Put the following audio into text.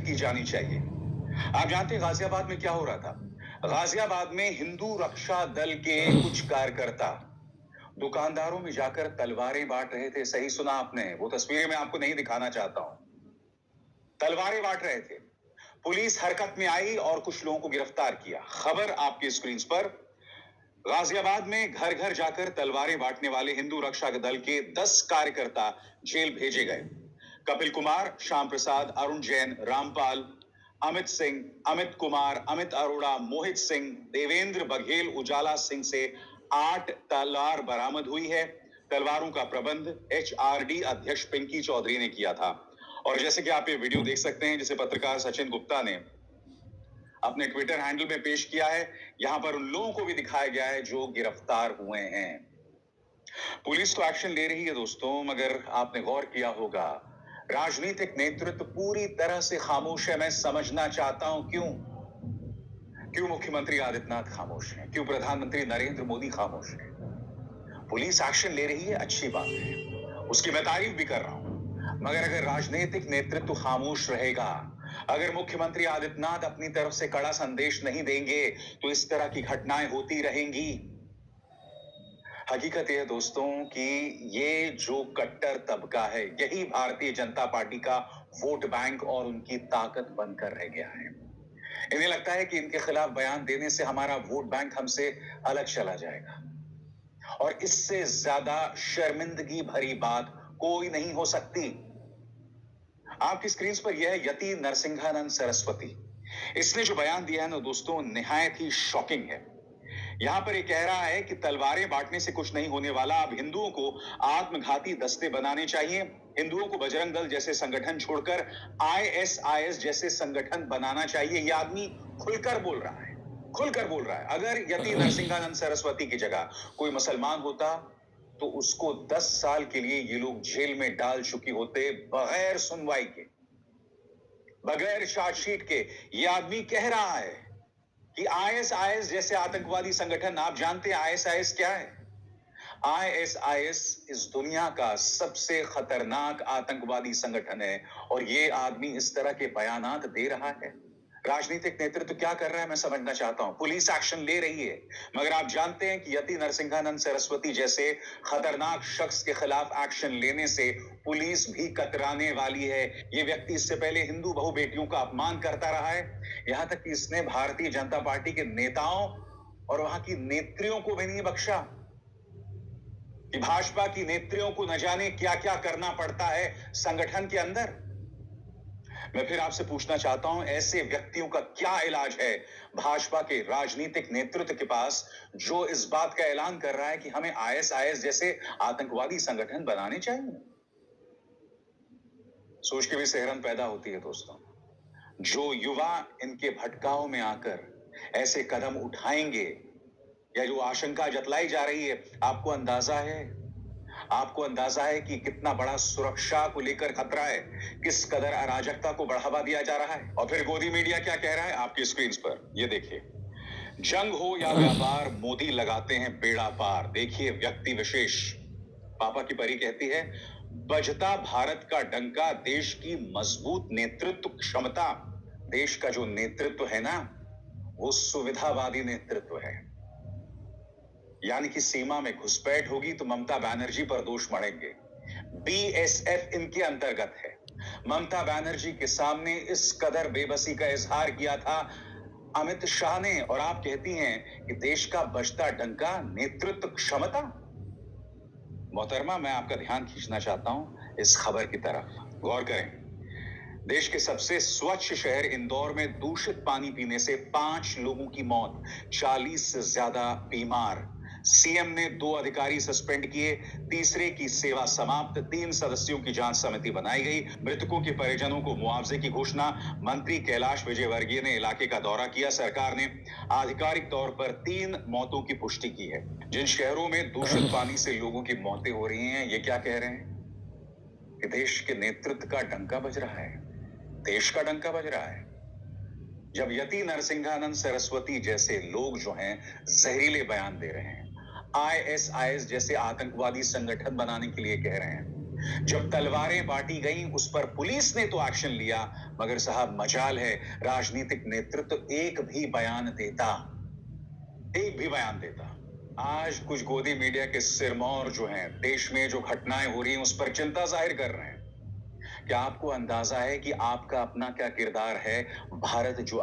की जानी चाहिए। आप जानते हैं गाजियाबाद में क्या हो रहा था? गाजियाबाद में हिंदू रक्षा दल के कुछ कार्यकर्ता दुकानदारों में जाकर तलवारें बांट रहे थे। सही सुना आपने, वो तस्वीरें मैं आपको नहीं दिखाना चाहता हूं। तलवारें बांट रहे थे। पुलिस हरकत में आई और कुछ लोगों को गिरफ्तार किया। खबर आपकी स्क्रीन पर। गाजियाबाद में घर घर जाकर तलवारें बांटने वाले हिंदू रक्षा दल के 10 कार्यकर्ता जेल भेजे गए। कपिल कुमार, श्याम प्रसाद, अरुण जैन, रामपाल, अमित सिंह, अमित कुमार, अमित अरोड़ा, मोहित सिंह, देवेंद्र बघेल, उजाला सिंह से 8 तलवार बरामद हुई है। तलवारों का प्रबंध एचआरडी अध्यक्ष पिंकी चौधरी ने किया था। और जैसे कि आप ये वीडियो देख सकते हैं, जिसे पत्रकार सचिन गुप्ता ने अपने ट्विटर हैंडल में पेश किया है, यहां पर उन लोगों को भी दिखाया गया है जो गिरफ्तार हुए हैं। पुलिस तो एक्शन ले रही है दोस्तों, मगर आपने गौर किया होगा राजनीतिक नेतृत्व पूरी तरह से खामोश है। मैं समझना चाहता हूं क्यों मुख्यमंत्री आदित्यनाथ खामोश हैं? क्यों प्रधानमंत्री नरेंद्र मोदी खामोश हैं? पुलिस एक्शन ले रही है, अच्छी बात है, उसकी मैं तारीफ भी कर रहा हूं, मगर अगर राजनीतिक नेतृत्व खामोश रहेगा, अगर मुख्यमंत्री आदित्यनाथ अपनी तरफ से कड़ा संदेश नहीं देंगे, तो इस तरह की घटनाएं होती रहेंगी। हकीकत यह दोस्तों कि ये जो कट्टर तबका है, यही भारतीय जनता पार्टी का वोट बैंक और उनकी ताकत बनकर रह गया है। इन्हें लगता है कि इनके खिलाफ बयान देने से हमारा वोट बैंक हमसे अलग चला जाएगा, और इससे ज्यादा शर्मिंदगी भरी बात कोई नहीं हो सकती। आपकी स्क्रीन पर यह है यति नरसिंहानंद सरस्वती। इसने जो बयान दिया है ना दोस्तों, निहायत ही शॉकिंग है। यहां पर यह कह रहा है कि तलवारें बांटने से कुछ नहीं होने वाला, अब हिंदुओं को आत्मघाती दस्ते बनाने चाहिए। हिंदुओं को बजरंग दल जैसे संगठन छोड़कर आईएसआईएस जैसे संगठन बनाना चाहिए। यह आदमी खुलकर बोल रहा है, खुलकर बोल रहा है। अगर यति नरसिंहानंद सरस्वती की जगह कोई मुसलमान होता तो उसको 10 साल के लिए ये लोग जेल में डाल चुके होते, बगैर सुनवाई के, बगैर चार्जशीट के। ये आदमी कह रहा है कि आईएसआईएस जैसे आतंकवादी संगठन, आप जानते हैं आईएसआईएस क्या है? आईएसआईएस इस दुनिया का सबसे खतरनाक आतंकवादी संगठन है, और ये आदमी इस तरह के बयानात दे रहा है। राजनीतिक नेतृत्व क्या कर रहा है, मैं समझना चाहता हूं। पुलिस एक्शन ले रही है, मगर आप जानते हैं कि यति नरसिंहानंद सरस्वती जैसे खतरनाक शख्स के खिलाफ एक्शन लेने से पुलिस भी कतराने वाली है। ये व्यक्ति इससे पहले हिंदू बहु बेटियों का अपमान करता रहा है, यहां तक कि इसने भारतीय जनता पार्टी के नेताओं और वहां की नेत्रियों को भी नहीं बख्शा, कि भाजपा की नेत्रियों को न जाने क्या क्या करना पड़ता है संगठन के अंदर। मैं फिर आपसे पूछना चाहता हूं, ऐसे व्यक्तियों का क्या इलाज है भाजपा के राजनीतिक नेतृत्व के पास, जो इस बात का ऐलान कर रहा है कि हमें आईएसआईएस जैसे आतंकवादी संगठन बनाने चाहिए? सोच के भी सिहरन पैदा होती है दोस्तों। जो युवा इनके भटकाव में आकर ऐसे कदम उठाएंगे, या जो आशंका जतलाई जा रही है, आपको अंदाजा है कि कितना बड़ा सुरक्षा को लेकर खतरा है, किस कदर अराजकता को बढ़ावा दिया जा रहा है। और फिर गोदी मीडिया क्या कह रहा है आपकी स्क्रीन पर, ये देखिए। जंग हो या व्यापार, मोदी लगाते हैं बेड़ा पार। देखिए व्यक्ति विशेष, पापा की परी कहती है, बजता भारत का डंका, देश की मजबूत नेतृत्व क्षमता। देश का जो नेतृत्व है ना, वो सुविधावादी नेतृत्व है। यानी कि सीमा में घुसपैठ होगी तो ममता बनर्जी पर दोष मढ़ेंगे। बीएसएफ इनके अंतर्गत है। ममता बनर्जी के सामने इस कदर बेबसी का इजहार किया था अमित शाह ने, और आप कहती हैं कि देश का बजता डंका नेतृत्व क्षमता। मोहतरमा, मैं आपका ध्यान खींचना चाहता हूं इस खबर की तरफ, गौर करें। देश के सबसे स्वच्छ शहर इंदौर में दूषित पानी पीने से 5 लोगों की मौत, 40 से ज्यादा बीमार। सीएम ने 2 अधिकारी सस्पेंड किए, तीसरे की सेवा समाप्त। 3 सदस्यों की जांच समिति बनाई गई। मृतकों के परिजनों को मुआवजे की घोषणा। मंत्री कैलाश विजयवर्गीय ने इलाके का दौरा किया। सरकार ने आधिकारिक तौर पर 3 मौतों की पुष्टि की है। जिन शहरों में दूषित पानी से लोगों की मौतें हो रही हैं, ये क्या कह रहे हैं कि देश के नेतृत्व का डंका बज रहा है, देश का डंका बज रहा है। जब यति नरसिंहानंद सरस्वती जैसे लोग जो हैं जहरीले बयान दे रहे हैं, आईएसआईएस जैसे आतंकवादी संगठन बनाने के लिए कह रहे हैं, जब तलवारें बांटी गईं, उस पर पुलिस ने तो एक्शन लिया, मगर साहब मजाल है राजनीतिक नेतृत्व एक भी बयान देता। आज कुछ गोदी मीडिया के सिरमौर जो हैं, देश में जो घटनाएं हो रही हैं उस पर चिंता जाहिर कर रहे हैं। क्या आपको अंदाजा है कि आपका अपना क्या किरदार है? भारत जो